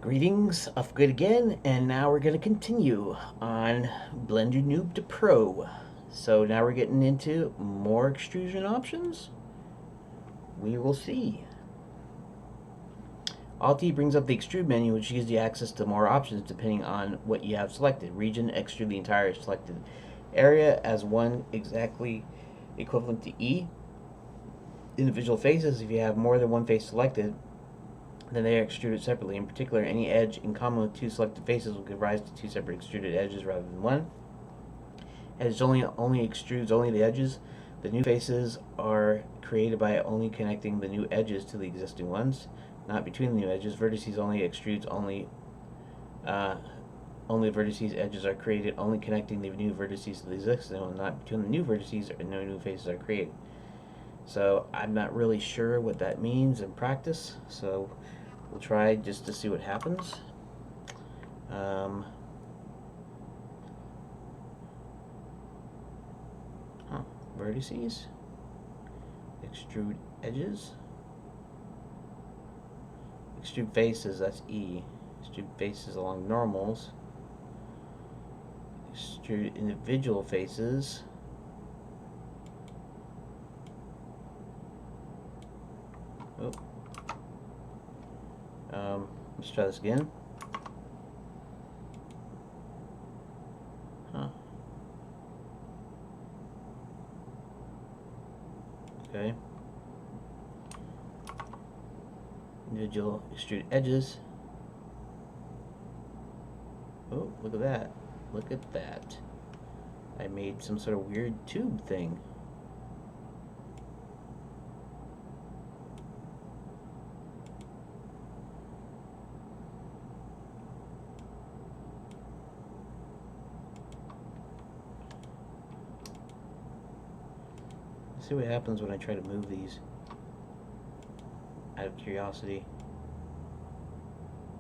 Greetings, Uhfgood again, and now we're going to continue on Blender Noob to Pro. So now we're getting into more extrusion options. We will see. Alt-E brings up the extrude menu, which gives you access to more options depending on what you have selected. Region, extrude the entire selected area as one exactly equivalent to E. Individual faces, if you have more than one face selected, then they are extruded separately. In particular, any edge in common with two selected faces will give rise to two separate extruded edges rather than one. Edge only extrudes only the edges. The new faces are created by only connecting the new edges to the existing ones, not between the new edges. Vertices only extrudes only vertices edges are created, only connecting the new vertices to the existing one, not between the new vertices, or no new faces are created. So I'm not really sure what that means in practice, so we'll try just to see what happens. Vertices, extrude edges, extrude faces, that's E. Extrude faces along normals, extrude individual faces, let's try this again. Okay. Individual extrude edges. Oh, look at that. Look at that. I made some sort of weird tube thing. Let's see what happens when I try to move these out of curiosity.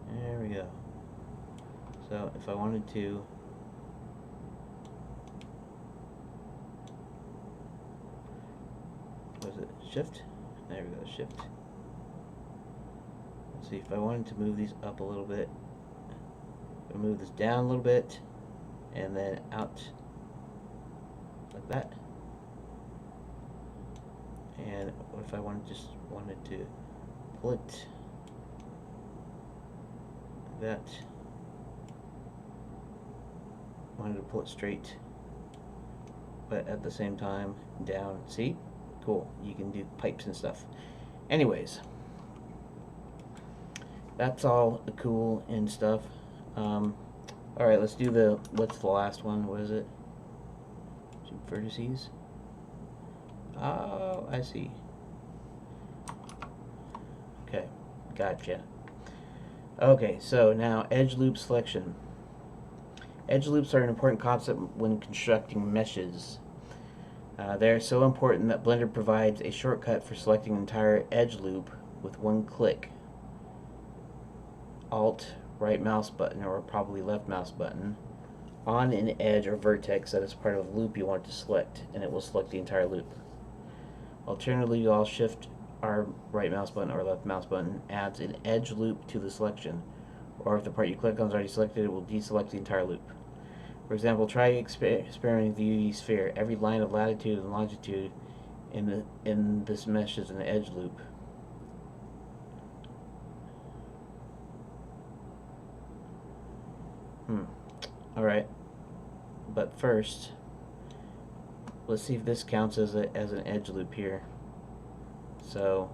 There we go. So if I wanted to shift? There we go, shift. Let's see, if I wanted to move these up a little bit, I'll move this down a little bit, and then out like that. And what if I wanted to pull it like that? Wanted to pull it straight, but at the same time down. See? Cool. You can do pipes and stuff. Anyways, that's all cool and stuff. Alright, let's do what's the last one? What is it? Vertices? Oh, I see. Okay, gotcha. Okay, so now edge loop selection. Edge loops are an important concept when constructing meshes. They are so important that Blender provides a shortcut for selecting an entire edge loop with one click. Alt, right mouse button, or probably left mouse button, on an edge or vertex that is part of a loop you want to select, and it will select the entire loop. Alternatively, I'll shift our right mouse button or left mouse button adds an edge loop to the selection, or if the part you click on is already selected, it will deselect the entire loop. For example, try experimenting with the UV sphere. Every line of latitude and longitude in this mesh is an edge loop. Alright, but first, let's see if this counts as an edge loop here. So,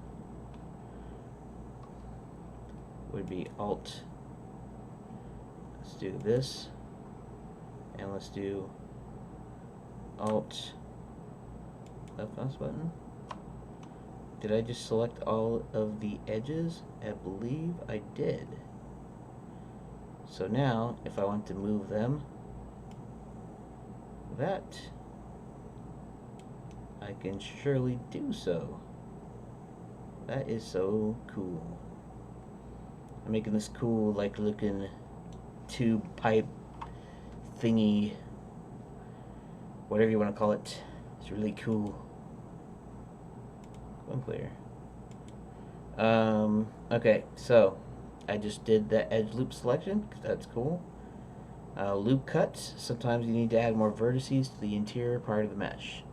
would be Alt. Let's do this. And let's do Alt left mouse button. Did I just select all of the edges? I believe I did. So now, if I want to move them, that I can surely do so. That is so cool. I'm making this cool, like, looking tube pipe thingy, whatever you want to call it. It's really cool. Unclear. Okay, so I just did the edge loop selection. That's cool. Loop cuts. Sometimes you need to add more vertices to the interior part of the mesh.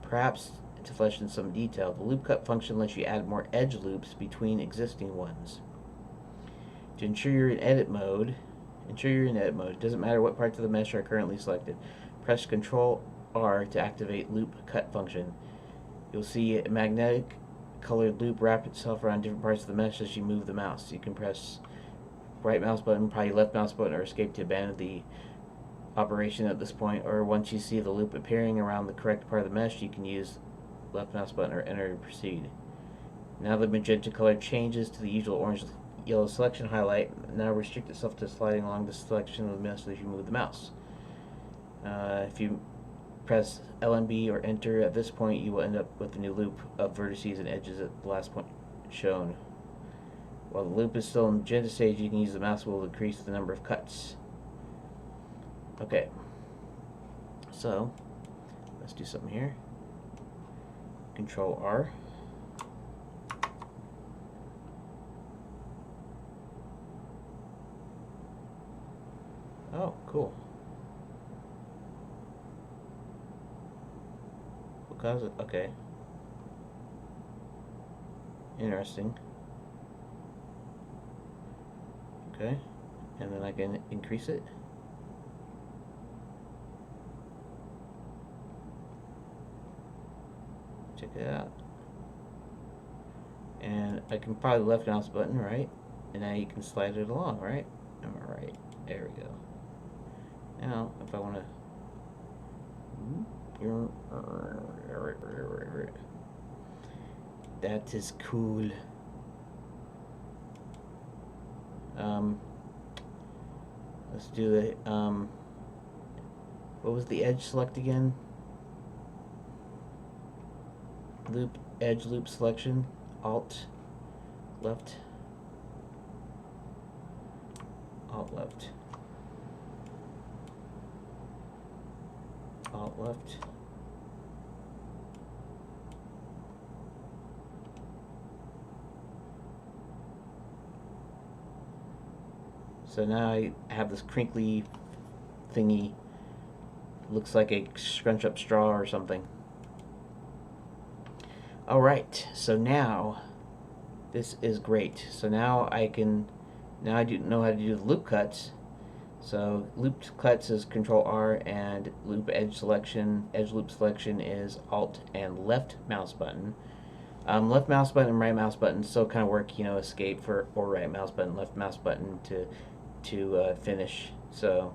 Perhaps to flesh in some detail, the loop cut function lets you add more edge loops between existing ones. To ensure you're in edit mode, it doesn't matter what parts of the mesh are currently selected. Press Ctrl R to activate loop cut function. You'll see a magnetic colored loop wrap itself around different parts of the mesh as you move the mouse. You can press right mouse button, probably left mouse button, or escape to abandon the operation at this point, or once you see the loop appearing around the correct part of the mesh, you can use left mouse button or enter to proceed. Now the magenta color changes to the usual orange yellow selection highlight. Now restrict itself to sliding along the selection of the mesh as you move the mouse. If you press LMB or enter at this point, you will end up with a new loop of vertices and edges at the last point shown. While the loop is still in magenta stage, you can use the mouse wheel to increase the number of cuts. Okay, so let's do something here. Control R. Oh, cool. What caused it? Okay. Interesting. Okay, and then I can increase it. Check it out. And I can probably left mouse button, right? And now you can slide it along, right? Alright, there we go. Now, if I want to... That is cool. Let's do it. What was the edge select again? Loop, edge loop selection. Alt, left. Alt, left. Alt, left. So now I have this crinkly thingy. Looks like a scrunch up straw or something. Alright, so now this is great. So now I do know how to do the loop cuts. So loop cuts is Control R, and loop edge loop selection is Alt and left mouse button. Left mouse button and right mouse button still kind of work, you know, escape for, or right mouse button, left mouse button to finish. So,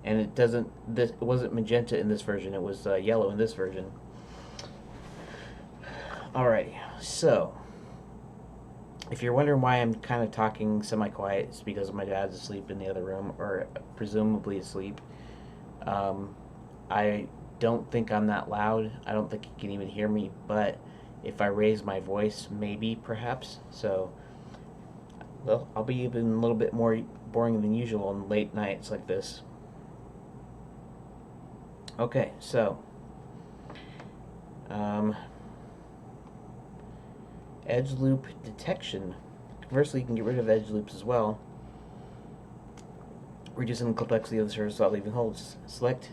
and it wasn't magenta in this version, it was yellow in this version. Alrighty, so if you're wondering why I'm kind of talking semi-quiet, it's because my dad's asleep in the other room, or presumably asleep. I don't think I'm that loud. I don't think he can even hear me, but if I raise my voice, maybe, perhaps. So, well, I'll be even a little bit more boring than usual on late nights like this. Okay, so edge loop detection. Conversely, you can get rid of edge loops as well, reducing the complexity of the surface without leaving holes. Select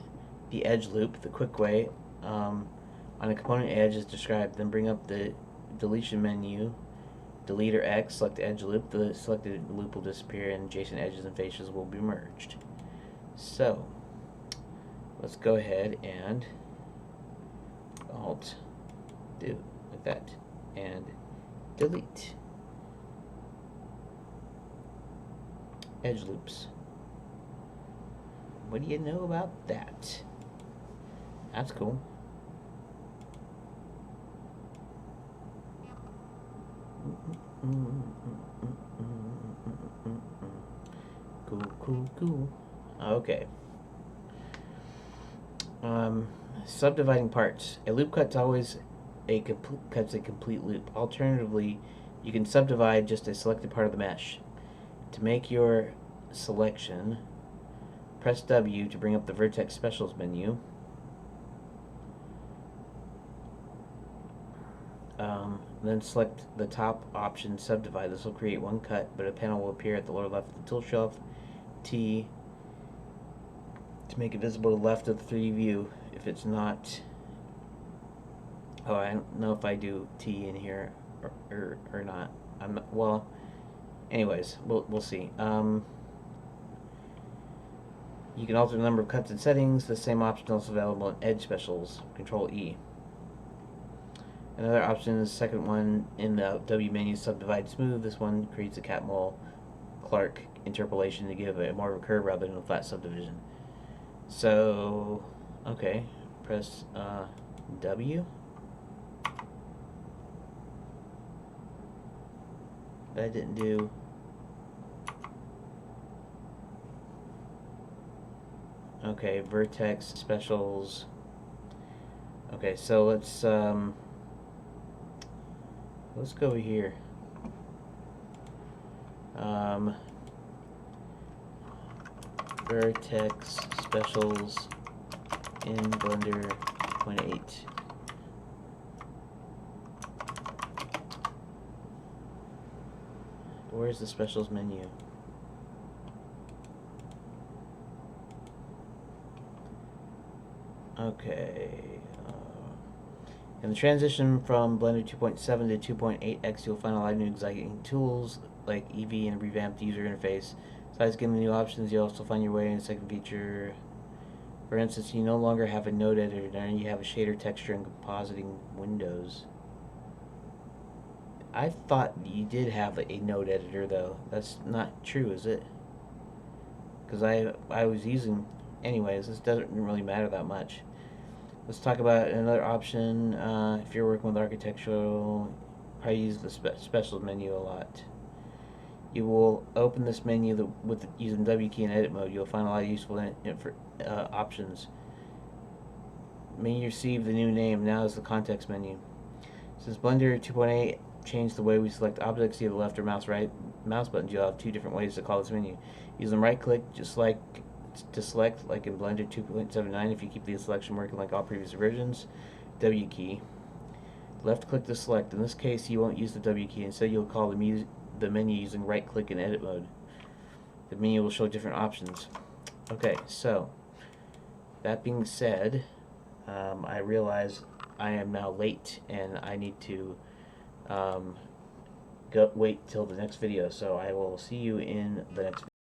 the edge loop the quick way on a component edge as described, then bring up the deletion menu, delete or X, select the edge loop. The selected loop will disappear and adjacent edges and faces will be merged. So let's go ahead and Alt, do like that, and delete edge loops. What do you know about that? That's cool. Cool. Okay. Subdividing parts. A loop cut's always cuts a complete loop. Alternatively, you can subdivide just a selected part of the mesh. To make your selection, press W to bring up the Vertex Specials menu. Then select the top option, subdivide. This will create one cut, but a panel will appear at the lower left of the tool shelf. T to make it visible to the left of the 3D view. If it's not, oh, I don't know if I do T in here or not. I'm not, well, anyways, we'll see. You can alter the number of cuts and settings. The same option is also available in Edge Specials. Control E. Another option is the second one in the W menu, subdivide smooth. This one creates a Catmull Clark interpolation to give it more of a curve rather than a flat subdivision. So, okay, press W. That didn't do. Okay, vertex specials. Okay, so let's go here. Vertex specials in Blender 2.8. Where's the specials menu? Okay. In the transition from Blender 2.7 to 2.8x, you'll find a lot of new exciting tools like EV and a revamped user interface. Besides getting the new options, you'll also find your way in the second feature. For instance, you no longer have a node editor, now you have a shader, texture, and compositing windows. I thought you did have a node editor, though. That's not true, is it? Because I was using... Anyways, this doesn't really matter that much. Let's talk about another option. If you're working with architectural, probably use the specials menu a lot. You will open this menu using W key in edit mode. You'll find a lot of useful options. Menu received the new name. Now is the context menu. Since Blender 2.8 changed the way we select objects, either left or right mouse buttons, you'll have two different ways to call this menu. Use them right click, just like to select, like in Blender 2.79. If you keep the selection working like all previous versions, W key. Left click to select. In this case, you won't use the W key. Instead, you'll call the menu using right click in edit mode. The menu will show different options. Okay, so that being said, I realize I am now late and I need to wait till the next video. So I will see you in the next video.